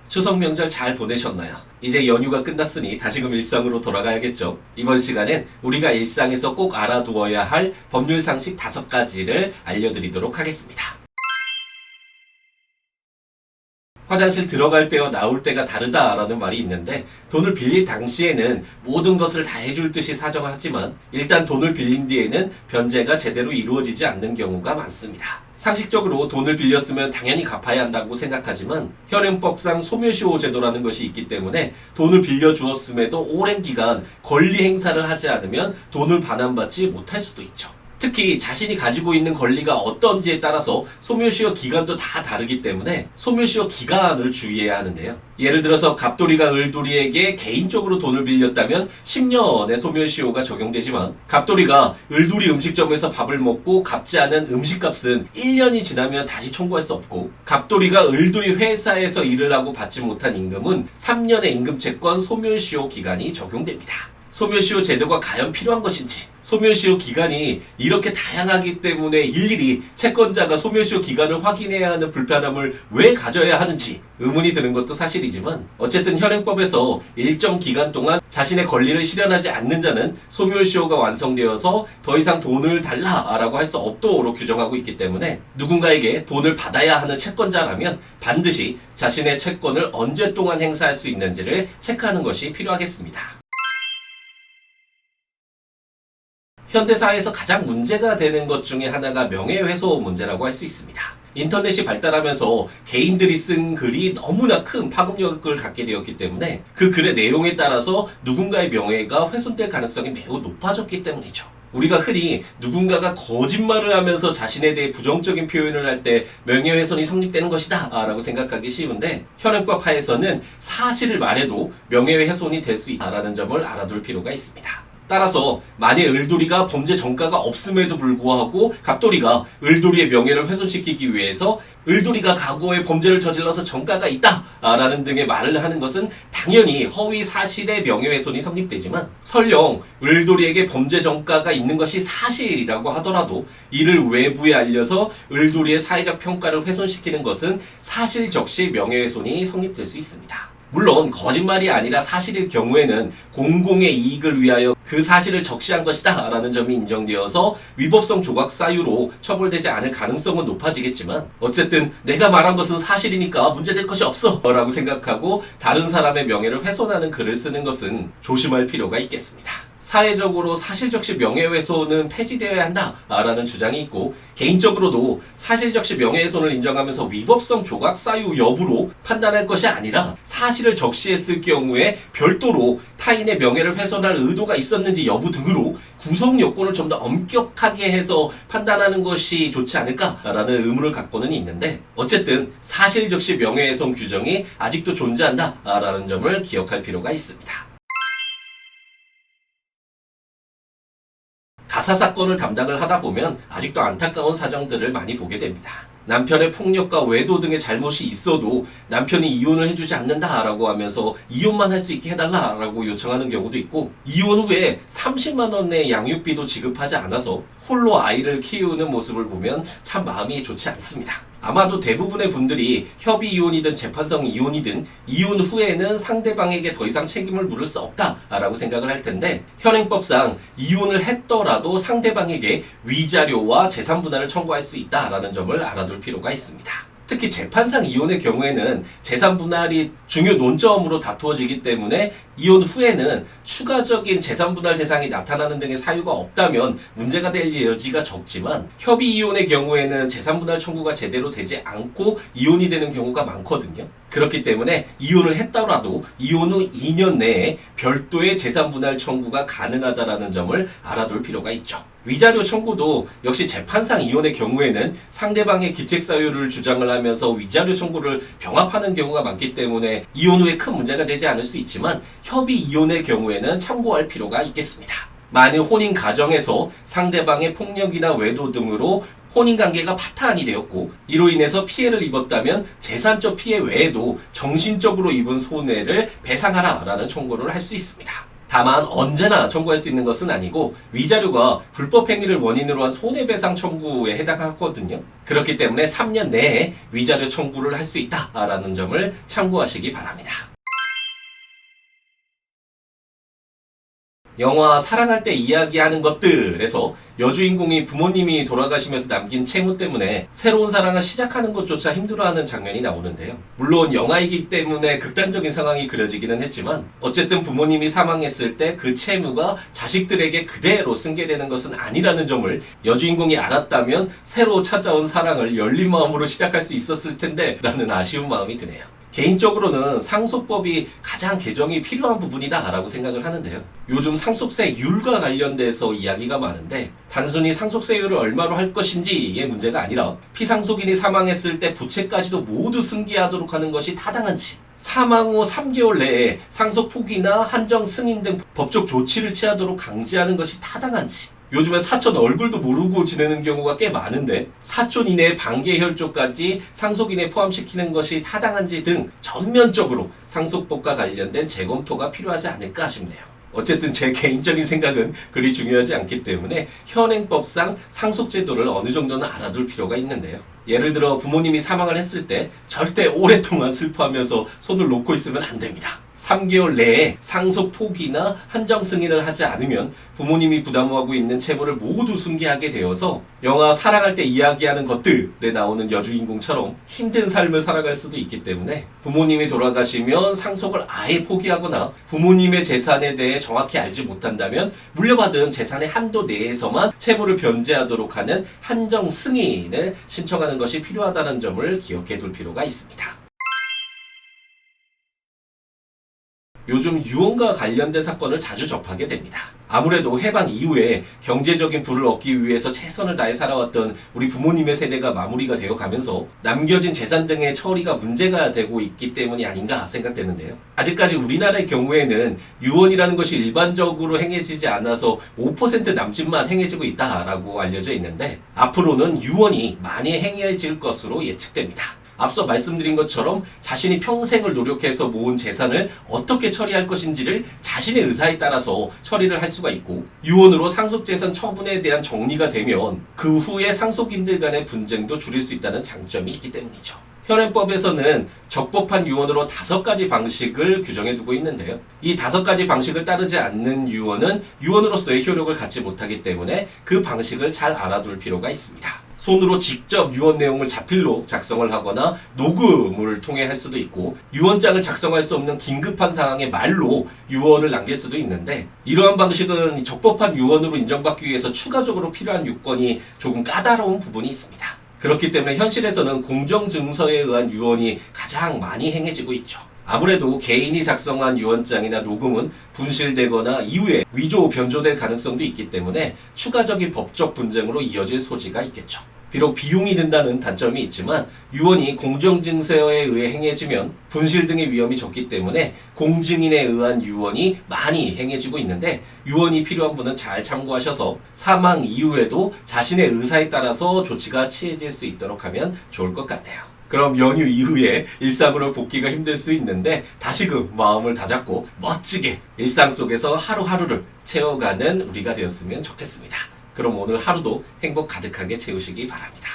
추석 명절 잘 보내셨나요? 이제 연휴가 끝났으니 다시금 일상으로 돌아가야겠죠. 이번 시간엔 우리가 일상에서 꼭 알아두어야 할 법률 상식 5가지를 알려드리도록 하겠습니다. 화장실 들어갈 때와 나올 때가 다르다라는 말이 있는데, 돈을 빌릴 당시에는 모든 것을 다 해줄 듯이 사정하지만 일단 돈을 빌린 뒤에는 변제가 제대로 이루어지지 않는 경우가 많습니다. 상식적으로 돈을 빌렸으면 당연히 갚아야 한다고 생각하지만 현행법상 소멸시효 제도라는 것이 있기 때문에 돈을 빌려주었음에도 오랜 기간 권리 행사를 하지 않으면 돈을 반환받지 못할 수도 있죠. 특히 자신이 가지고 있는 권리가 어떤지에 따라서 소멸시효 기간도 다 다르기 때문에 소멸시효 기간을 주의해야 하는데요. 예를 들어서 갑돌이가 을돌이에게 개인적으로 돈을 빌렸다면 10년의 소멸시효가 적용되지만, 갑돌이가 을돌이 음식점에서 밥을 먹고 갚지 않은 음식값은 1년이 지나면 다시 청구할 수 없고, 갑돌이가 을돌이 회사에서 일을 하고 받지 못한 임금은 3년의 임금채권 소멸시효 기간이 적용됩니다. 소멸시효 제도가 과연 필요한 것인지, 소멸시효 기간이 이렇게 다양하기 때문에 일일이 채권자가 소멸시효 기간을 확인해야 하는 불편함을 왜 가져야 하는지 의문이 드는 것도 사실이지만, 어쨌든 현행법에서 일정 기간 동안 자신의 권리를 실현하지 않는 자는 소멸시효가 완성되어서 더 이상 돈을 달라라고 할 수 없도록 규정하고 있기 때문에, 누군가에게 돈을 받아야 하는 채권자라면 반드시 자신의 채권을 언제 동안 행사할 수 있는지를 체크하는 것이 필요하겠습니다. 현대사회에서 가장 문제가 되는 것 중에 하나가 명예훼손 문제라고 할 수 있습니다. 인터넷이 발달하면서 개인들이 쓴 글이 너무나 큰 파급력을 갖게 되었기 때문에 그 글의 내용에 따라서 누군가의 명예가 훼손될 가능성이 매우 높아졌기 때문이죠. 우리가 흔히 누군가가 거짓말을 하면서 자신에 대해 부정적인 표현을 할 때 명예훼손이 성립되는 것이다 라고 생각하기 쉬운데, 현행법 하에서는 사실을 말해도 명예훼손이 될 수 있다는 점을 알아둘 필요가 있습니다. 따라서 만일 을돌이가 범죄 전과가 없음에도 불구하고 갑돌이가 을돌이의 명예를 훼손시키기 위해서 을돌이가 과거에 범죄를 저질러서 전과가 있다 라는 등의 말을 하는 것은 당연히 허위 사실의 명예훼손이 성립되지만, 설령 을돌이에게 범죄 전과가 있는 것이 사실이라고 하더라도 이를 외부에 알려서 을돌이의 사회적 평가를 훼손시키는 것은 사실적시 명예훼손이 성립될 수 있습니다. 물론 거짓말이 아니라 사실일 경우에는 공공의 이익을 위하여 그 사실을 적시한 것이다 라는 점이 인정되어서 위법성 조각 사유로 처벌되지 않을 가능성은 높아지겠지만, 어쨌든 내가 말한 것은 사실이니까 문제될 것이 없어 라고 생각하고 다른 사람의 명예를 훼손하는 글을 쓰는 것은 조심할 필요가 있겠습니다. 사회적으로 사실적시 명예훼손은 폐지되어야 한다라는 주장이 있고, 개인적으로도 사실적시 명예훼손을 인정하면서 위법성 조각 사유 여부로 판단할 것이 아니라 사실을 적시했을 경우에 별도로 타인의 명예를 훼손할 의도가 있었는지 여부 등으로 구성 요건을 좀 더 엄격하게 해서 판단하는 것이 좋지 않을까라는 의문을 갖고는 있는데, 어쨌든 사실적시 명예훼손 규정이 아직도 존재한다라는 점을 기억할 필요가 있습니다. 가사사건을 담당을 하다 보면 아직도 안타까운 사정들을 많이 보게 됩니다. 남편의 폭력과 외도 등의 잘못이 있어도 남편이 이혼을 해주지 않는다라고 하면서 이혼만 할 수 있게 해달라라고 요청하는 경우도 있고, 이혼 후에 30만 원의 양육비도 지급하지 않아서 홀로 아이를 키우는 모습을 보면 참 마음이 좋지 않습니다. 아마도 대부분의 분들이 협의 이혼이든 재판성 이혼이든 이혼 후에는 상대방에게 더 이상 책임을 물을 수 없다라고 생각을 할 텐데, 현행법상 이혼을 했더라도 상대방에게 위자료와 재산분할을 청구할 수 있다라는 점을 알아둘 필요가 있습니다. 특히 재판상 이혼의 경우에는 재산분할이 중요 논점으로 다투어지기 때문에 이혼 후에는 추가적인 재산분할 대상이 나타나는 등의 사유가 없다면 문제가 될 여지가 적지만, 협의 이혼의 경우에는 재산분할 청구가 제대로 되지 않고 이혼이 되는 경우가 많거든요. 그렇기 때문에 이혼을 했더라도 이혼 후 2년 내에 별도의 재산분할 청구가 가능하다는 점을 알아둘 필요가 있죠. 위자료 청구도 역시 재판상 이혼의 경우에는 상대방의 기책사유를 주장을 하면서 위자료 청구를 병합하는 경우가 많기 때문에 이혼 후에 큰 문제가 되지 않을 수 있지만, 협의 이혼의 경우에는 참고할 필요가 있겠습니다. 만일 혼인 가정에서 상대방의 폭력이나 외도 등으로 혼인관계가 파탄이 되었고 이로 인해서 피해를 입었다면 재산적 피해 외에도 정신적으로 입은 손해를 배상하라 라는 청구를 할 수 있습니다. 다만 언제나 청구할 수 있는 것은 아니고 위자료가 불법 행위를 원인으로 한 손해배상 청구에 해당하거든요. 그렇기 때문에 3년 내에 위자료 청구를 할 수 있다라는 점을 참고하시기 바랍니다. 영화 사랑할 때 이야기하는 것들에서 여주인공이 부모님이 돌아가시면서 남긴 채무 때문에 새로운 사랑을 시작하는 것조차 힘들어하는 장면이 나오는데요. 물론 영화이기 때문에 극단적인 상황이 그려지기는 했지만 어쨌든 부모님이 사망했을 때 그 채무가 자식들에게 그대로 승계되는 것은 아니라는 점을 여주인공이 알았다면 새로 찾아온 사랑을 열린 마음으로 시작할 수 있었을 텐데 라는 아쉬운 마음이 드네요. 개인적으로는 상속법이 가장 개정이 필요한 부분이다 라고 생각을 하는데요. 요즘 상속세율과 관련돼서 이야기가 많은데 단순히 상속세율을 얼마로 할 것인지의 문제가 아니라 피상속인이 사망했을 때 부채까지도 모두 승계하도록 하는 것이 타당한지, 사망 후 3개월 내에 상속 포기나 한정 승인 등 법적 조치를 취하도록 강제하는 것이 타당한지, 요즘에 사촌 얼굴도 모르고 지내는 경우가 꽤 많은데 사촌 이내의 반계 혈족까지 상속인에 포함시키는 것이 타당한지 등 전면적으로 상속법과 관련된 재검토가 필요하지 않을까 싶네요. 어쨌든 제 개인적인 생각은 그리 중요하지 않기 때문에 현행법상 상속제도를 어느 정도는 알아둘 필요가 있는데요. 예를 들어 부모님이 사망을 했을 때 절대 오랫동안 슬퍼하면서 손을 놓고 있으면 안 됩니다. 3개월 내에 상속 포기나 한정 승인을 하지 않으면 부모님이 부담하고 있는 채무를 모두 승계하게 되어서 영화 사랑할 때 이야기하는 것들에 나오는 여주인공처럼 힘든 삶을 살아갈 수도 있기 때문에 부모님이 돌아가시면 상속을 아예 포기하거나 부모님의 재산에 대해 정확히 알지 못한다면 물려받은 재산의 한도 내에서만 채무를 변제하도록 하는 한정 승인을 신청하는 것이 필요하다는 점을 기억해 둘 필요가 있습니다. 요즘 유언과 관련된 사건을 자주 접하게 됩니다. 아무래도 해방 이후에 경제적인 부를 얻기 위해서 최선을 다해 살아왔던 우리 부모님의 세대가 마무리가 되어 가면서 남겨진 재산 등의 처리가 문제가 되고 있기 때문이 아닌가 생각되는데요. 아직까지 우리나라의 경우에는 유언이라는 것이 일반적으로 행해지지 않아서 5% 남짓만 행해지고 있다라고 알려져 있는데 앞으로는 유언이 많이 행해질 것으로 예측됩니다. 앞서 말씀드린 것처럼 자신이 평생을 노력해서 모은 재산을 어떻게 처리할 것인지를 자신의 의사에 따라서 처리를 할 수가 있고 유언으로 상속재산 처분에 대한 정리가 되면 그 후에 상속인들 간의 분쟁도 줄일 수 있다는 장점이 있기 때문이죠. 현행법에서는 적법한 유언으로 5가지 방식을 규정해 두고 있는데요. 이 5가지 방식을 따르지 않는 유언은 유언으로서의 효력을 갖지 못하기 때문에 그 방식을 잘 알아둘 필요가 있습니다. 손으로 직접 유언 내용을 자필로 작성을 하거나 녹음을 통해 할 수도 있고 유언장을 작성할 수 없는 긴급한 상황에 말로 유언을 남길 수도 있는데 이러한 방식은 적법한 유언으로 인정받기 위해서 추가적으로 필요한 요건이 조금 까다로운 부분이 있습니다. 그렇기 때문에 현실에서는 공정증서에 의한 유언이 가장 많이 행해지고 있죠. 아무래도 개인이 작성한 유언장이나 녹음은 분실되거나 이후에 위조, 변조될 가능성도 있기 때문에 추가적인 법적 분쟁으로 이어질 소지가 있겠죠. 비록 비용이 든다는 단점이 있지만 유언이 공정증서에 의해 행해지면 분실 등의 위험이 적기 때문에 공증인에 의한 유언이 많이 행해지고 있는데 유언이 필요한 분은 잘 참고하셔서 사망 이후에도 자신의 의사에 따라서 조치가 취해질 수 있도록 하면 좋을 것 같네요. 그럼 연휴 이후에 일상으로 복귀가 힘들 수 있는데 다시금 마음을 다잡고 멋지게 일상 속에서 하루하루를 채워가는 우리가 되었으면 좋겠습니다. 그럼 오늘 하루도 행복 가득하게 채우시기 바랍니다.